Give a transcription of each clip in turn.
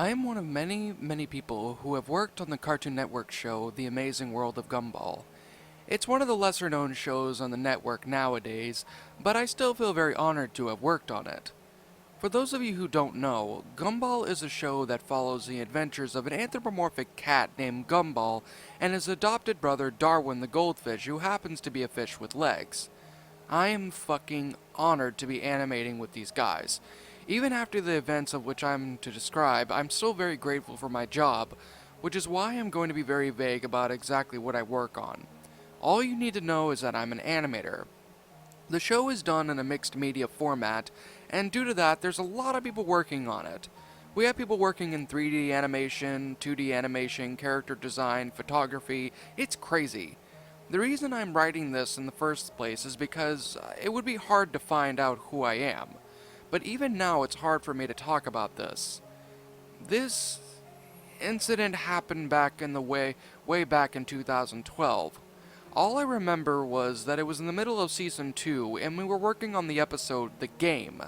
I am one of many people who have worked on the Cartoon Network show The Amazing World of Gumball. It's one of the lesser known shows on the network nowadays, but I still feel very honored to have worked on it. For those of you who don't know, Gumball is a show that follows the adventures of an anthropomorphic cat named Gumball and his adopted brother Darwin the goldfish, who happens to be a fish with legs. I am fucking honored to be animating with these guys. Even after the events of which I'm to describe, I'm still very grateful for my job, which is why I'm going to be very vague about exactly what I work on. All you need to know is that I'm an animator. The show is done in a mixed media format, and due to that, there's a lot of people working on it. We have people working in 3D animation, 2D animation, character design, photography. It's crazy. The reason I'm writing this in the first place is because it would be hard to find out who I am. But even now, it's hard for me to talk about this. This incident happened back in the way back in 2012. All I remember was that it was in the middle of Season 2, and we were working on the episode The Game.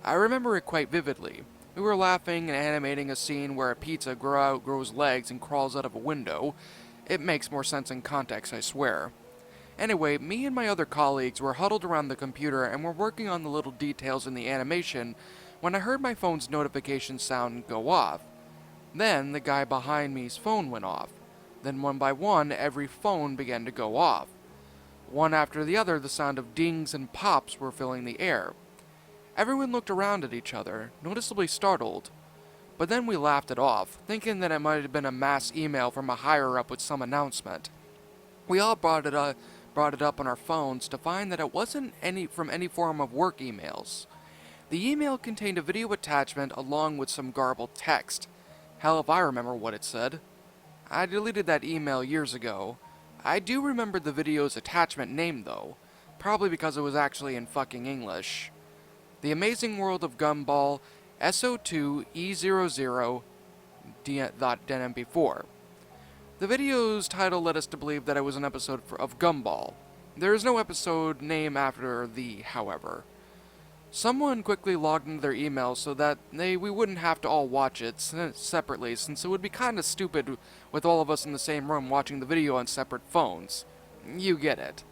I remember it quite vividly. We were laughing and animating a scene where a pizza grows legs and crawls out of a window. It makes more sense in context, I swear. Anyway, me and my other colleagues were huddled around the computer and were working on the little details in the animation when I heard my phone's notification sound go off. Then the guy behind me's phone went off. Then one by one, every phone began to go off. One after the other, the sound of dings and pops were filling the air. Everyone looked around at each other, noticeably startled. But then we laughed it off, thinking that it might have been a mass email from a higher-up with some announcement. We all brought it up on our phones to find that it wasn't from any form of work emails. The email contained a video attachment along with some garbled text. Hell if I remember what it said. I deleted that email years ago. I do remember the video's attachment name though, probably because it was actually in fucking English. The Amazing World of Gumball SO2E00.NMP4. The video's title led us to believe that it was an episode of Gumball. There is no episode name after the, however. Someone quickly logged into their email so that we wouldn't have to all watch it separately, since it would be kinda stupid with all of us in the same room watching the video on separate phones. You get it.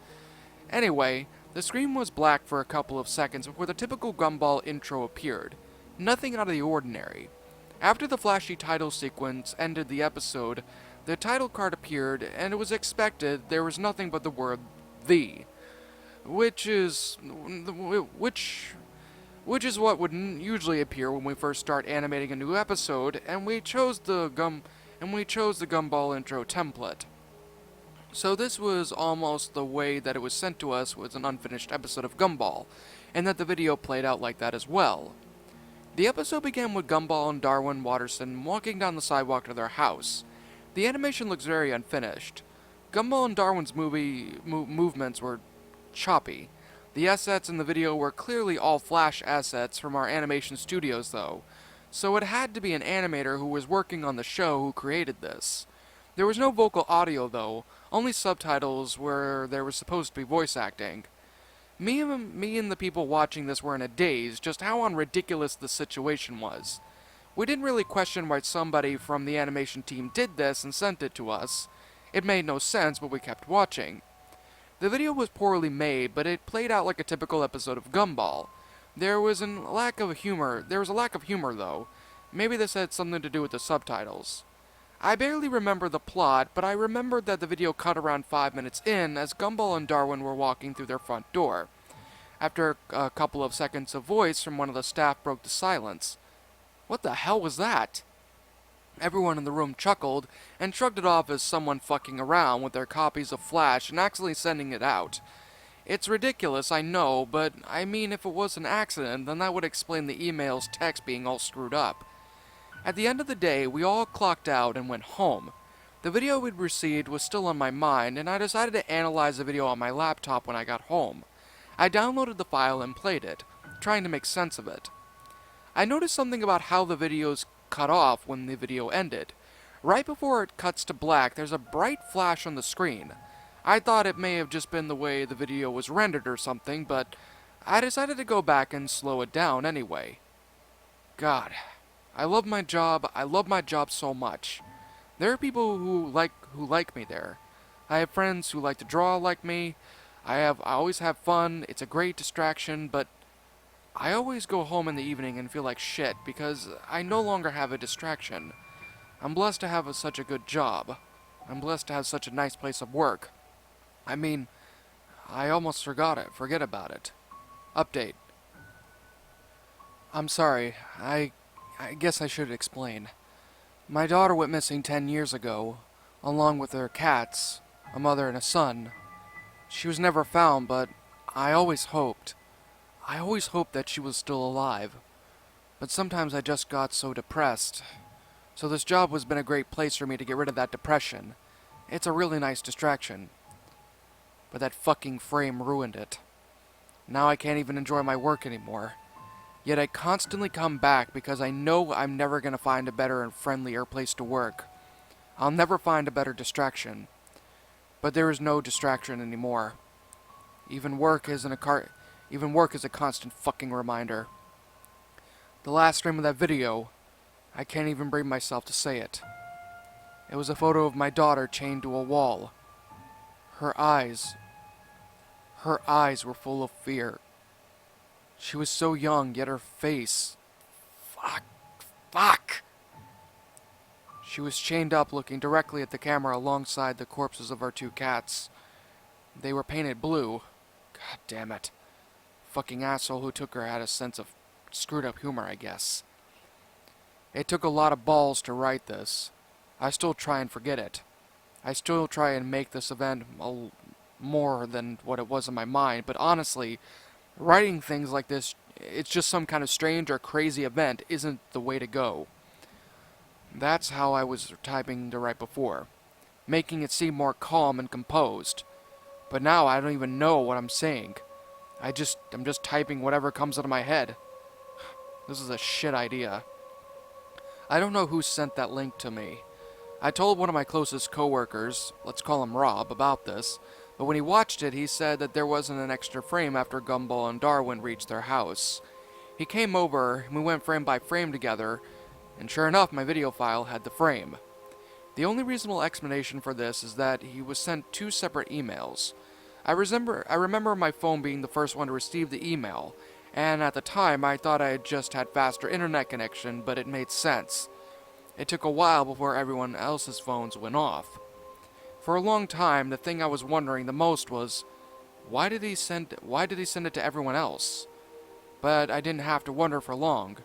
Anyway, the screen was black for a couple of seconds before the typical Gumball intro appeared. Nothing out of the ordinary. After the flashy title sequence ended the episode, the title card appeared, and it was expected there was nothing but the word "the," which is what would usually appear when we first start animating a new episode, and we chose the Gumball Intro template. So this was almost the way that it was sent to us was an unfinished episode of Gumball, and that the video played out like that as well. The episode began with Gumball and Darwin Watterson walking down the sidewalk to their house. The animation looks very unfinished. Gumball and Darwin's movements were choppy. The assets in the video were clearly all flash assets from our animation studios though, so it had to be an animator who was working on the show who created this. There was no vocal audio though, only subtitles where there was supposed to be voice acting. Me and the people watching this were in a daze just how ridiculous the situation was. We didn't really question why somebody from the animation team did this and sent it to us. It made no sense, but we kept watching. The video was poorly made, but it played out like a typical episode of Gumball. There was a lack of humor though. Maybe this had something to do with the subtitles. I barely remember the plot, but I remembered that the video cut around 5 minutes in as Gumball and Darwin were walking through their front door. After a couple of seconds, a voice from one of the staff broke the silence. What the hell was that? Everyone in the room chuckled and shrugged it off as someone fucking around with their copies of Flash and actually sending it out. It's ridiculous, I know, but I mean if it was an accident, then that would explain the email's text being all screwed up. At the end of the day, we all clocked out and went home. The video we'd received was still on my mind, and I decided to analyze the video on my laptop when I got home. I downloaded the file and played it, trying to make sense of it. I noticed something about how the videos cut off when the video ended. Right before it cuts to black, there's a bright flash on the screen. I thought it may have just been the way the video was rendered or something, but I decided to go back and slow it down anyway. God, I love my job. I love my job so much. There are people who like me there. I have friends who like to draw like me. I always have fun. It's a great distraction, but I always go home in the evening and feel like shit because I no longer have a distraction. I'm blessed to have such a good job. I'm blessed to have such a nice place of work. I mean, I almost forget about it. Update. I'm sorry. I guess I should explain. My daughter went missing 10 years ago, along with her cats, a mother and a son. She was never found, but I always hoped. I always hoped that she was still alive. But sometimes I just got so depressed. So this job has been a great place for me to get rid of that depression. It's a really nice distraction. But that fucking frame ruined it. Now I can't even enjoy my work anymore. Yet I constantly come back because I know I'm never going to find a better and friendlier place to work. I'll never find a better distraction. But there is no distraction anymore. Even work is a constant fucking reminder. The last frame of that video, I can't even bring myself to say it. It was a photo of my daughter chained to a wall. Her eyes were full of fear. She was so young, yet her face... Fuck! She was chained up looking directly at the camera alongside the corpses of our two cats. They were painted blue. God damn it. Fucking asshole who took her had a sense of screwed up humor, I guess. It took a lot of balls to write this. I still try and forget it. I still try and make this event more than what it was in my mind, but honestly, writing things like this, it's just some kind of strange or crazy event, isn't the way to go. That's how I was typing to write before, making it seem more calm and composed. But now I don't even know what I'm saying. I'm just typing whatever comes out of my head. This is a shit idea. I don't know who sent that link to me. I told one of my closest coworkers, let's call him Rob, about this, but when he watched it, he said that there wasn't an extra frame after Gumball and Darwin reached their house. He came over, and we went frame by frame together, and sure enough, my video file had the frame. The only reasonable explanation for this is that he was sent 2 separate emails. I remember my phone being the first one to receive the email, and at the time I thought I had just had faster internet connection, but it made sense. It took a while before everyone else's phones went off. For a long time, the thing I was wondering the most was, why did he send it to everyone else? But I didn't have to wonder for long.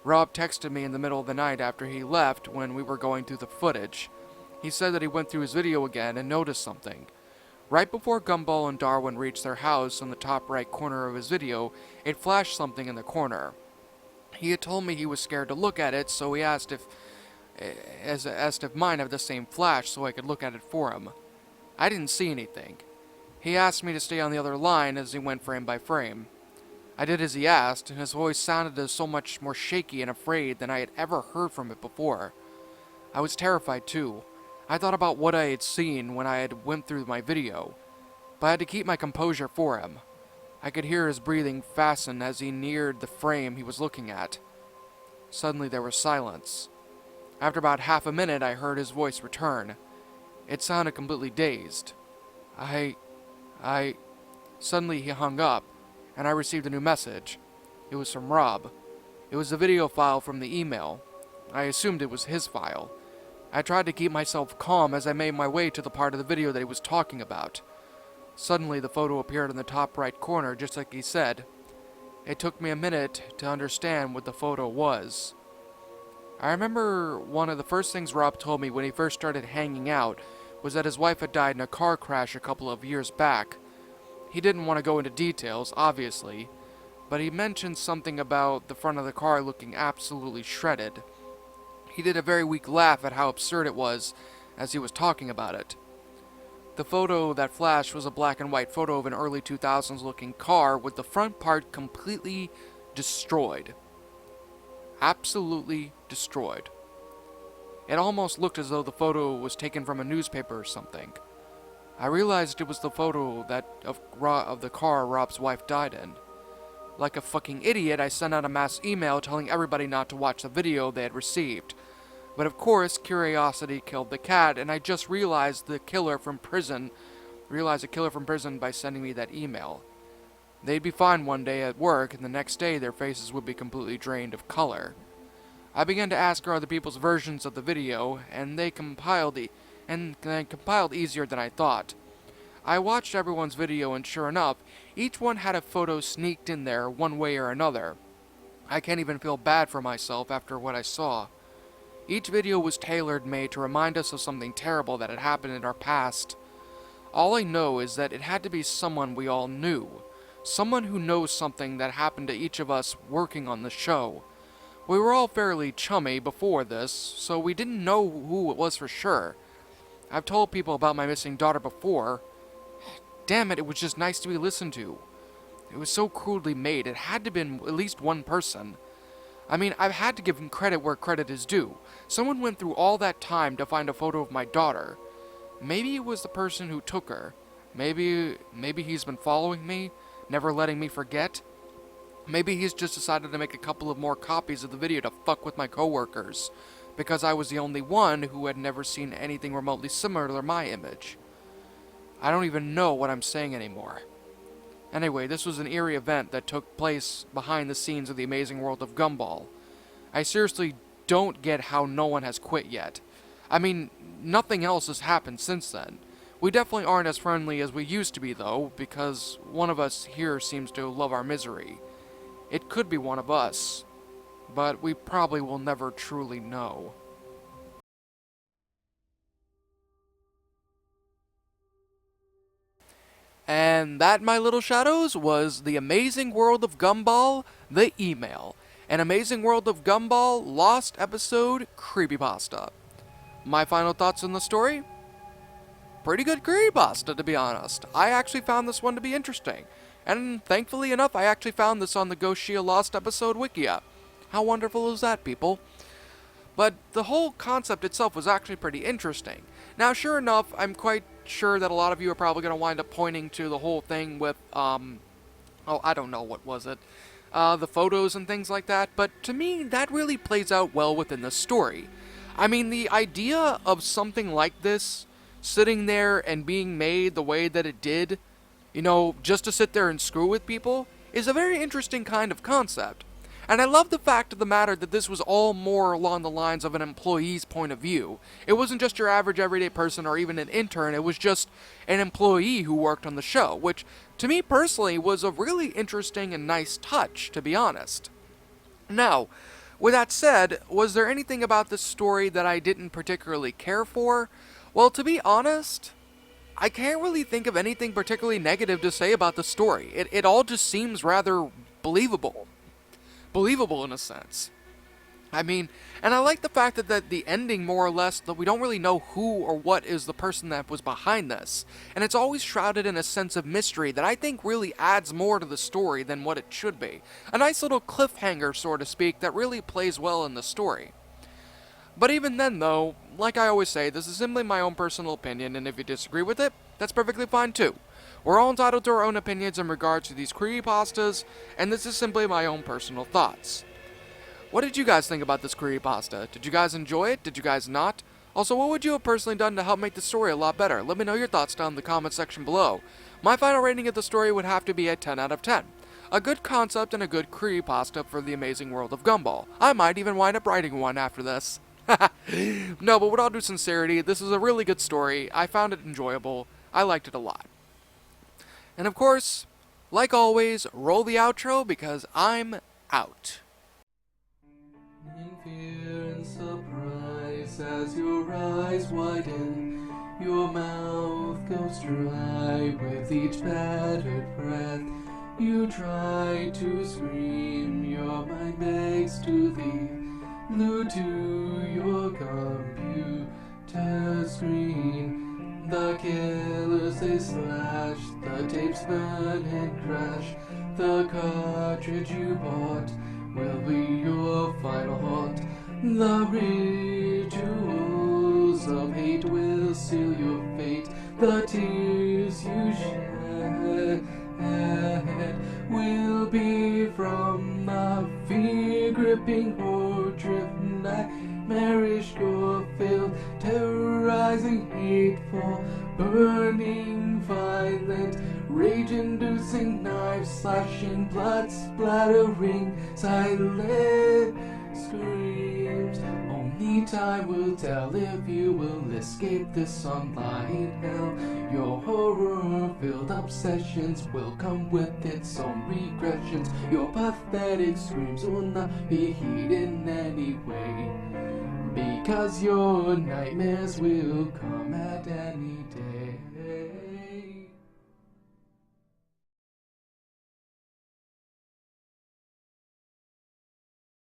Rob texted me in the middle of the night after he left when we were going through the footage. He said that he went through his video again and noticed something. Right before Gumball and Darwin reached their house in the top right corner of his video, it flashed something in the corner. He had told me he was scared to look at it, so he asked if mine had the same flash so I could look at it for him. I didn't see anything. He asked me to stay on the other line as he went frame by frame. I did as he asked, and his voice sounded as so much more shaky and afraid than I had ever heard from it before. I was terrified too. I thought about what I had seen when I had went through my video, but I had to keep my composure for him. I could hear his breathing fasten as he neared the frame he was looking at. Suddenly there was silence. After about half a minute, I heard his voice return. It sounded completely dazed. Suddenly he hung up, and I received a new message. It was from Rob. It was a video file from the email. I assumed it was his file. I tried to keep myself calm as I made my way to the part of the video that he was talking about. Suddenly the photo appeared in the top right corner, just like he said. It took me a minute to understand what the photo was. I remember one of the first things Rob told me when he first started hanging out was that his wife had died in a car crash a couple of years back. He didn't want to go into details, obviously, but he mentioned something about the front of the car looking absolutely shredded. He did a very weak laugh at how absurd it was as he was talking about it. The photo that flashed was a black and white photo of an early 2000s looking car with the front part completely destroyed. Absolutely destroyed. It almost looked as though the photo was taken from a newspaper or something. I realized it was the photo of the car Rob's wife died in. Like a fucking idiot, I sent out a mass email telling everybody not to watch the video they had received. But of course, curiosity killed the cat, and I just realized a killer from prison by sending me that email. They'd be fine one day at work, and the next day their faces would be completely drained of color. I began to ask other people's versions of the video, and they compiled easier than I thought. I watched everyone's video, and sure enough, each one had a photo sneaked in there one way or another. I can't even feel bad for myself after what I saw. Each video was tailor-made to remind us of something terrible that had happened in our past. All I know is that it had to be someone we all knew. Someone who knows something that happened to each of us working on the show. We were all fairly chummy before this, so we didn't know who it was for sure. I've told people about my missing daughter before. Damn it, it was just nice to be listened to. It was so crudely made, it had to have been at least one person. I mean, I've had to give him credit where credit is due. Someone went through all that time to find a photo of my daughter. Maybe it was the person who took her. Maybe he's been following me, never letting me forget. Maybe he's just decided to make a couple of more copies of the video to fuck with my coworkers, because I was the only one who had never seen anything remotely similar to my image. I don't even know what I'm saying anymore. Anyway, this was an eerie event that took place behind the scenes of the amazing world of Gumball. I seriously don't get how no one has quit yet. I mean, nothing else has happened since then. We definitely aren't as friendly as we used to be, though, because one of us here seems to love our misery. It could be one of us, but we probably will never truly know. And that, my little shadows, was The Amazing World of Gumball, The Email. An Amazing World of Gumball Lost Episode Creepypasta. My final thoughts on the story? Pretty good creepypasta, to be honest. I actually found this one to be interesting. And thankfully enough, I actually found this on the Ghost Shield Lost Episode Wikia. How wonderful is that, people? But the whole concept itself was actually pretty interesting. Now, sure enough, I'm quite sure that a lot of you are probably going to wind up pointing to the whole thing with, I don't know, what was it? The photos and things like that, but to me, that really plays out well within the story. I mean, the idea of something like this sitting there and being made the way that it did, you know, just to sit there and screw with people, is a very interesting kind of concept. And I love the fact of the matter that this was all more along the lines of an employee's point of view. It wasn't just your average everyday person or even an intern, it was just an employee who worked on the show, which to me personally was a really interesting and nice touch, to be honest. Now, with that said, was there anything about this story that I didn't particularly care for? Well, to be honest, I can't really think of anything particularly negative to say about the story. It all just seems rather believable. Believable in a sense. I mean, and I like the fact that the ending, more or less, that we don't really know who or what is the person that was behind this. And it's always shrouded in a sense of mystery that I think really adds more to the story than what it should be. A nice little cliffhanger, so to speak, that really plays well in the story. But even then, though, like I always say, this is simply my own personal opinion, and if you disagree with it, that's perfectly fine too. We're all entitled to our own opinions in regards to these creepypastas, and this is simply my own personal thoughts. What did you guys think about this creepypasta? Did you guys enjoy it? Did you guys not? Also, what would you have personally done to help make the story a lot better? Let me know your thoughts down in the comment section below. My final rating of the story would have to be a 10 out of 10. A good concept and a good creepypasta for the amazing world of Gumball. I might even wind up writing one after this. No, but with all due sincerity, this is a really good story. I found it enjoyable. I liked it a lot. And of course, like always, roll the outro because I'm out. In fear and surprise as your eyes widen, your mouth goes dry with each battered breath. You try to scream, your mind begs to leave. Glued to your computer screen, the killers they slash, the tapes burn and crash. The cartridge you bought will be your final haunt. The rituals of hate will seal your fate. The tears you shed will be from a fear-gripping horde-driven nightmarish gore-filled, terrorizing, hateful, burning, violent, rage-inducing, knife-slashing, blood-splattering, silent screams. Only time will tell if you will escape this online hell. Your horror-filled obsessions will come with its own regressions. Your pathetic screams will not be heeded in any way, because your nightmares will come at any day.